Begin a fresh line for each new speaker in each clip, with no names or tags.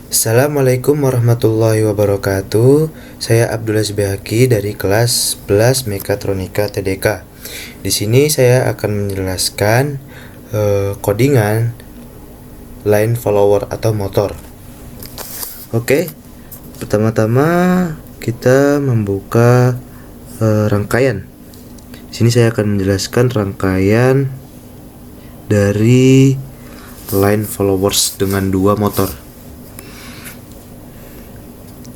Assalamualaikum warahmatullahi wabarakatuh. Saya Abdullah Zubehaki dari kelas 11 Mekatronika TDK. Di sini saya akan menjelaskan kodingan line follower atau motor. Oke, pertama-tama kita membuka rangkaian. Di sini saya akan menjelaskan rangkaian dari line followers dengan dua motor.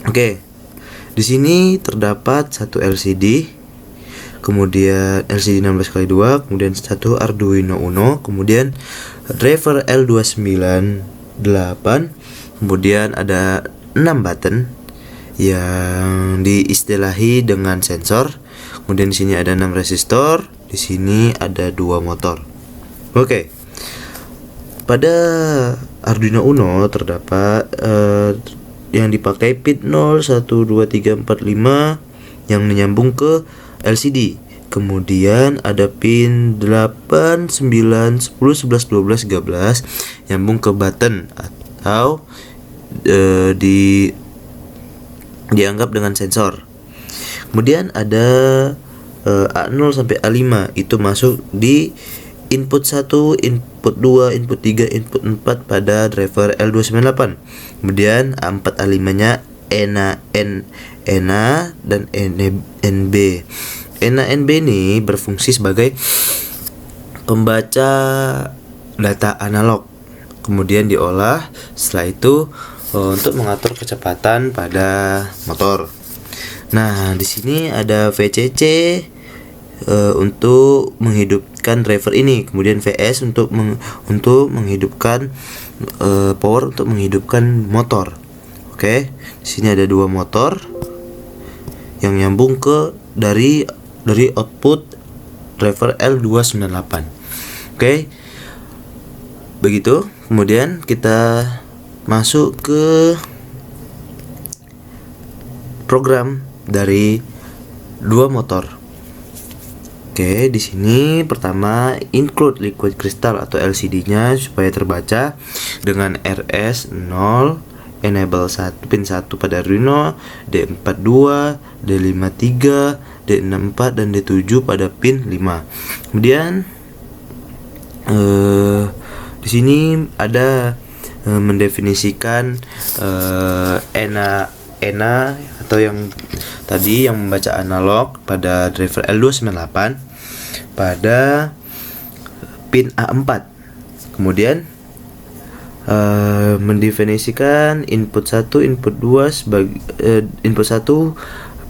Oke, di sini terdapat satu LCD, kemudian LCD 16x2, kemudian satu Arduino Uno, kemudian driver L298, kemudian ada 6 button yang diistilahi dengan sensor. Kemudian di sini ada 6 resistor, di sini ada 2 motor. Oke. Pada Arduino Uno terdapat yang dipakai pin 0, 1, 2, 3, 4, 5 yang menyambung ke LCD. Kemudian ada pin 8, 9, 10, 11, 12, 13 nyambung ke button atau dianggap dengan sensor. Kemudian ada A0 sampai A5 itu masuk di input 1, input 2, input 3, input 4 pada driver L298. Kemudian A4 A5 nya ENA dan NB. ENA NB ini berfungsi sebagai pembaca data analog, kemudian diolah setelah itu untuk mengatur kecepatan pada motor. Nah, di sini ada VCC untuk menghidupkan driver ini, kemudian VS untuk menghidupkan power untuk menghidupkan motor. Oke, di sini ada 2 motor yang nyambung ke dari output driver L298. Oke, begitu. Kemudian kita masuk ke program dari 2 motor. Oke, di sini pertama include liquid crystal atau LCD-nya supaya terbaca dengan RS0, enable 1 pin 1 pada Arduino, D42, D53, D64 dan D7 pada pin 5. Kemudian di sini ada mendefinisikan ENA atau yang tadi yang membaca analog pada driver L298 pada pin A4. Kemudian mendefinisikan input 1, input 2 sebagai input 1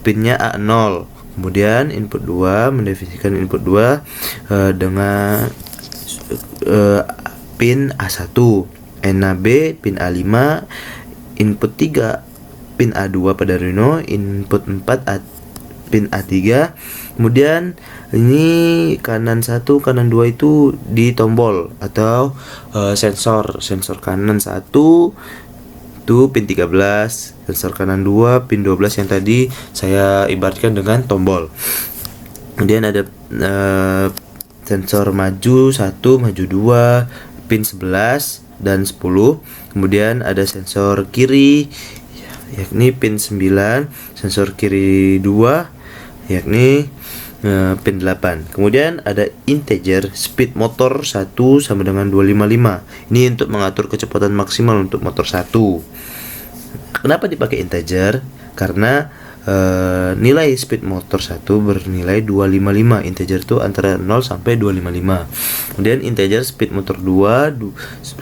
pinnya A0. Kemudian input 2 mendefinisikan input 2 dengan pin A1, NAB pin A5, input 3 pin A2 pada Arduino, input 4 pin A3. Kemudian ini kanan 1, kanan 2 itu di tombol atau sensor kanan 1 itu pin 13, sensor kanan 2 pin 12 yang tadi saya ibaratkan dengan tombol. Kemudian ada sensor maju 1, maju 2 pin 11 dan 10. Kemudian ada sensor kiri yakni pin 9, sensor kiri 2 yakni pin 8. Kemudian ada integer speed motor 1 sama dengan 255. Ini untuk mengatur kecepatan maksimal untuk motor 1. Kenapa dipakai integer? Karena nilai speed motor 1 bernilai 255. Integer itu antara 0 sampai 255. Kemudian integer speed motor 2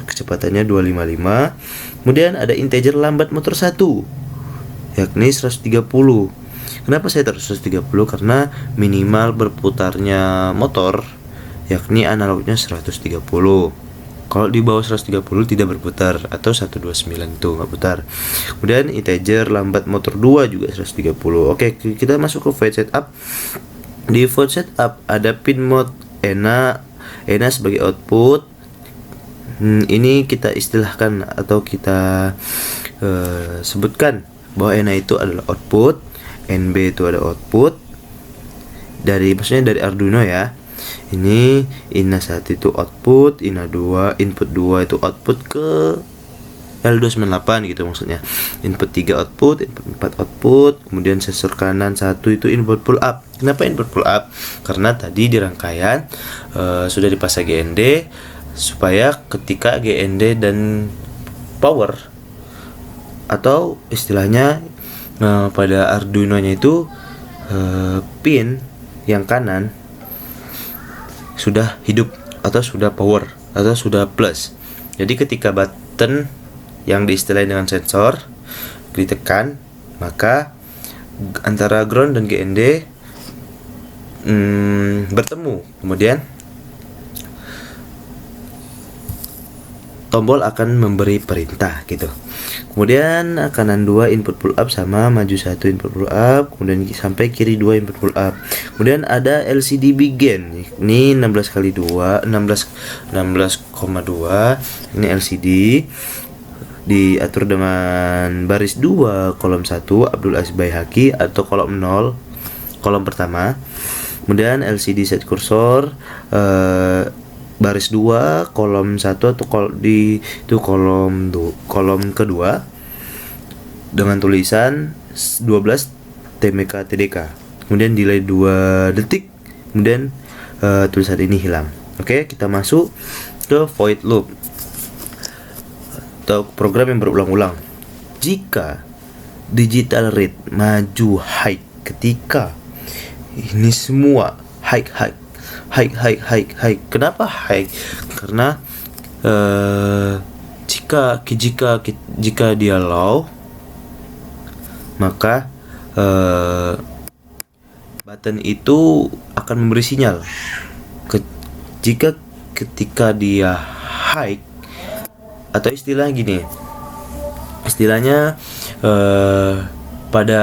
kecepatannya 255. Kemudian ada integer lambat motor 1 yakni 130. Kenapa saya taruh 130? Karena minimal berputarnya motor yakni analognya 130. Kalau di bawah 130 tidak berputar, atau 129 itu nggak putar. Kemudian integer lambat motor 2 juga 130. Oke, kita masuk ke void setup. Di void setup ada pin mode ENA sebagai output. Ini kita istilahkan atau kita sebutkan bahwa ENA itu adalah output, NB itu ada output maksudnya dari Arduino ya. Ini INA 1 itu output, INA 2 input 2 itu output ke L298 gitu maksudnya. Input 3 output, input 4 output, kemudian sensor kanan 1 itu input pull up. Kenapa input pull up? Karena tadi di rangkaian sudah dipasang GND supaya ketika GND dan power atau istilahnya pada Arduino-nya itu pin yang kanan sudah hidup atau sudah power atau sudah plus. Jadi ketika button yang diistilahkan dengan sensor ditekan, maka antara ground dan GND bertemu, kemudian tombol akan memberi perintah gitu. Kemudian kanan 2 input pull up sama maju 1 input pull up, kemudian sampai kiri 2 input pull up. Kemudian ada LCD begin. Ini 16 kali 2, 16,2. Ini LCD diatur dengan baris 2 kolom 1 Abdul Aziz Baihaqi atau kolom 0 kolom pertama. Kemudian LCD set cursor baris 2 kolom 1 atau kolom kedua dengan tulisan 12 TMK TDK. Kemudian delay 2 detik, kemudian tulisan ini hilang. Oke, kita masuk ke void loop atau program yang berulang-ulang. Jika digital read maju high, ketika ini semua high. Kenapa high? Karena jika dia low, maka button itu akan memberi sinyal. Jika ketika dia high, atau istilahnya pada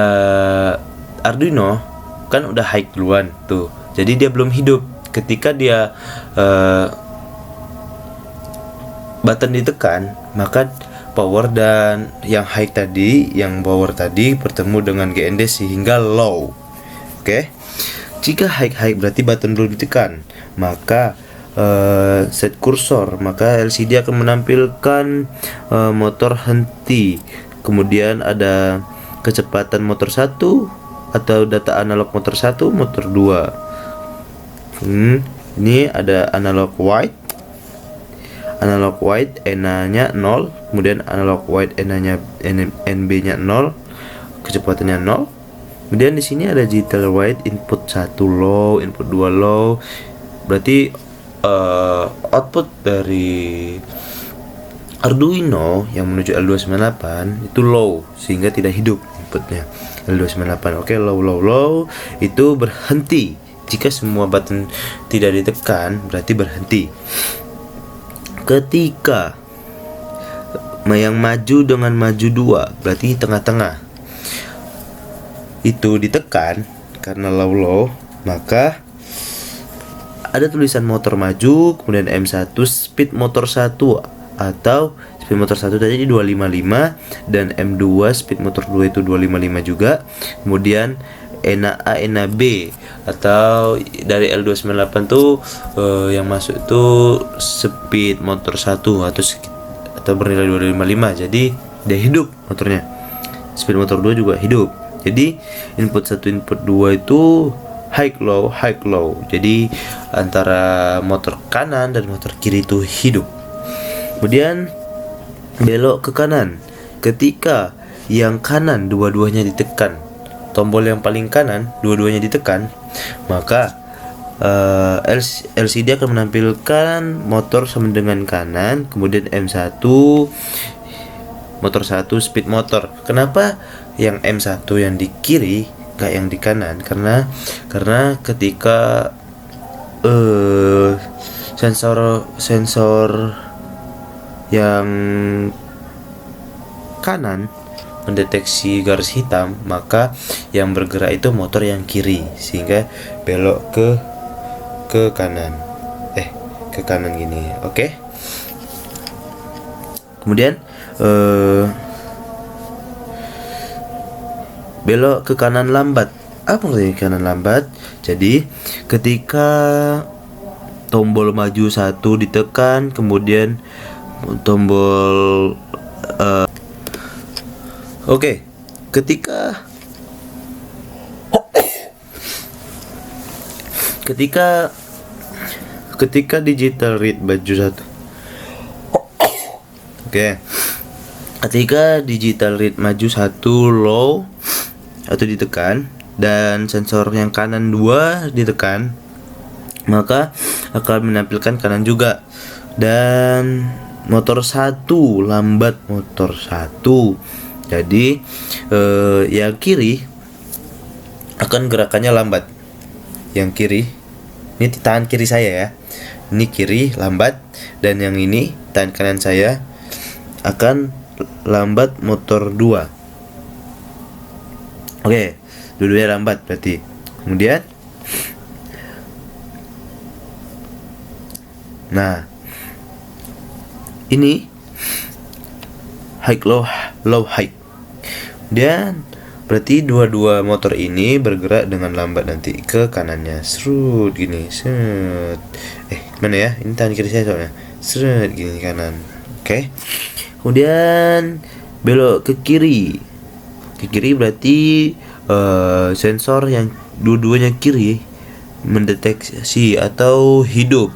Arduino kan udah high duluan tuh, jadi dia belum hidup. Ketika dia button ditekan, maka power dan yang power tadi bertemu dengan GND sehingga low. Oke. Jika high berarti button belum ditekan, maka set kursor, maka LCD akan menampilkan motor henti. Kemudian ada kecepatan motor 1 atau data analog motor 1, motor 2. Ini ada analog white ENA-nya 0, kemudian analog white ENA-nya NB-nya 0, kecepatannya 0. Kemudian di sini ada digital white input 1 low, input 2 low. Berarti output dari Arduino yang menuju L298 itu low sehingga tidak hidup inputnya L298. Oke, low itu berhenti. Jika semua button tidak ditekan berarti berhenti. Ketika yang maju dengan maju 2 berarti tengah-tengah itu ditekan karena low, maka ada tulisan motor maju, kemudian M1 speed motor 1 atau speed motor 1 tadi 255 dan M2 speed motor 2 itu 255 juga. Kemudian ENA A ENA B atau dari L298 tuh yang masuk itu speed motor 1 atau bernilai 255. Jadi dia hidup motornya. Speed motor 2 juga hidup. Jadi input 1 input 2 itu high low. Jadi antara motor kanan dan motor kiri itu hidup. Kemudian belok ke kanan. Ketika yang kanan dua-duanya ditekan, tombol yang paling kanan dua-duanya ditekan, maka LCD akan menampilkan motor sama dengan kanan, kemudian M1 motor 1 speed motor. Kenapa yang M1 yang di kiri gak yang di kanan? Karena ketika sensor yang kanan mendeteksi garis hitam, maka yang bergerak itu motor yang kiri sehingga belok ke kanan. Ke kanan gini. Oke. Kemudian belok ke kanan lambat. Apa maksudnya kanan lambat? Jadi ketika tombol maju 1 ditekan, kemudian tombol Oke, ketika digital read maju satu. Oke. Ketika digital read maju satu low atau ditekan dan sensor yang kanan 2 ditekan, maka akan menampilkan kanan juga. Dan motor 1 lambat, motor 1. Jadi yang kiri akan gerakannya lambat. Yang kiri, ini tangan kiri saya ya. Ini kiri lambat, dan yang ini tangan kanan saya akan lambat motor 2. Oke, dua-duanya lambat berarti. Kemudian nah, ini high low high. Dan berarti dua-dua motor ini bergerak dengan lambat nanti ke kanannya. Serut gini. Set. Mana ya? Ini tangan kiri saya soalnya. Seret gini kanan. Oke. Kemudian belok ke kiri. Ke kiri berarti sensor yang dua-duanya kiri mendeteksi atau hidup.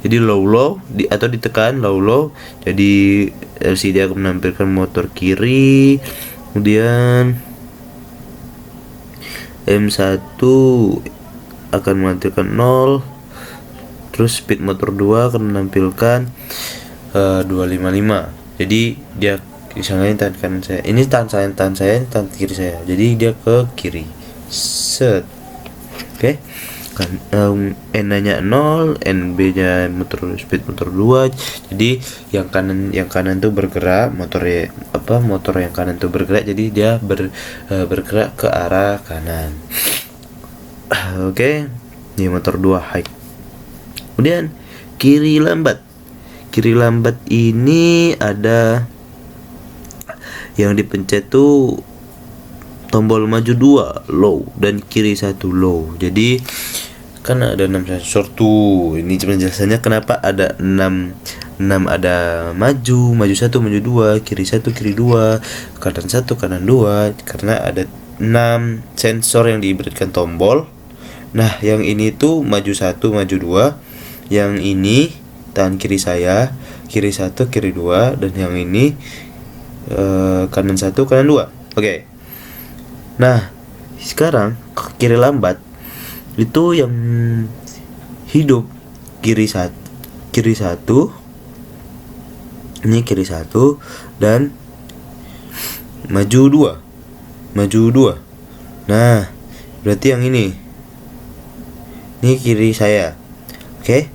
Jadi low atau ditekan low. Jadi LCD akan menampilkan motor kiri. Kemudian M1 akan menampilkan 0. Terus speed motor 2 akan menampilkan 255. Jadi dia misalnya tangan kanan saya, ini tangan saya, tangan kiri saya. Jadi dia ke kiri. Set. Oke. Kan N-nya 0, NB-nya motor speed motor 2. Jadi yang kanan tuh bergerak, motor yang kanan tuh bergerak, jadi dia bergerak ke arah kanan. Oke. Ini motor 2 high. Kemudian kiri lambat. Kiri lambat ini ada yang dipencet tuh tombol maju 2 low dan kiri 1 low. Jadi kan ada 6 sensor tuh. Ini penjelasannya kenapa ada 6 ada maju 1, maju 2, kiri 1, kiri 2, kanan 1, kanan 2, karena ada 6 sensor yang diberikan tombol. Nah, yang ini tuh maju 1, maju 2. Yang ini tangan kiri saya, kiri 1, kiri 2, dan yang ini kanan 1, kanan 2. Oke. Nah, sekarang kiri lambat itu yang hidup kiri 1, ini kiri 1 dan maju 2. Nah, berarti yang ini kiri saya. Oke.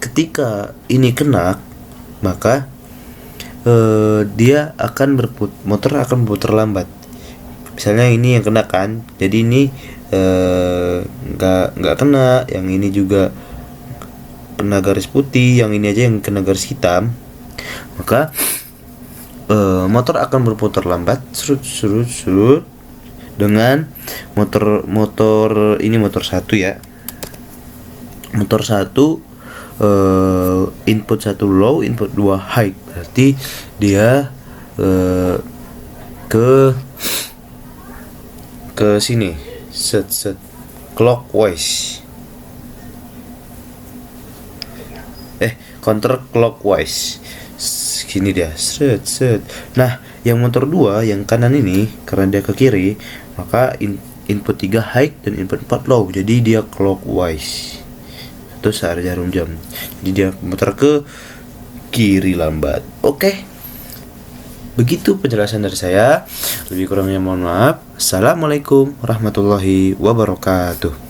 Ketika ini kena, maka dia akan motor akan berputar lambat. Misalnya ini yang kena kan, jadi ini nggak kena, yang ini juga kena garis putih, yang ini aja yang kena garis hitam, maka motor akan berputar lambat surut dengan motor ini motor 1 ya. Motor 1 input 1 low, input 2 high, berarti dia ke sini set clockwise, counter clockwise, sini dia set. Nah, yang motor 2 yang kanan ini karena dia ke kiri, maka input 3 high dan input 4 low, jadi dia clockwise. Itu searah jarum jam, jadi dia muter ke kiri lambat. Oke. Begitu penjelasan dari saya. Lebih kurangnya mohon maaf. Assalamualaikum warahmatullahi wabarakatuh.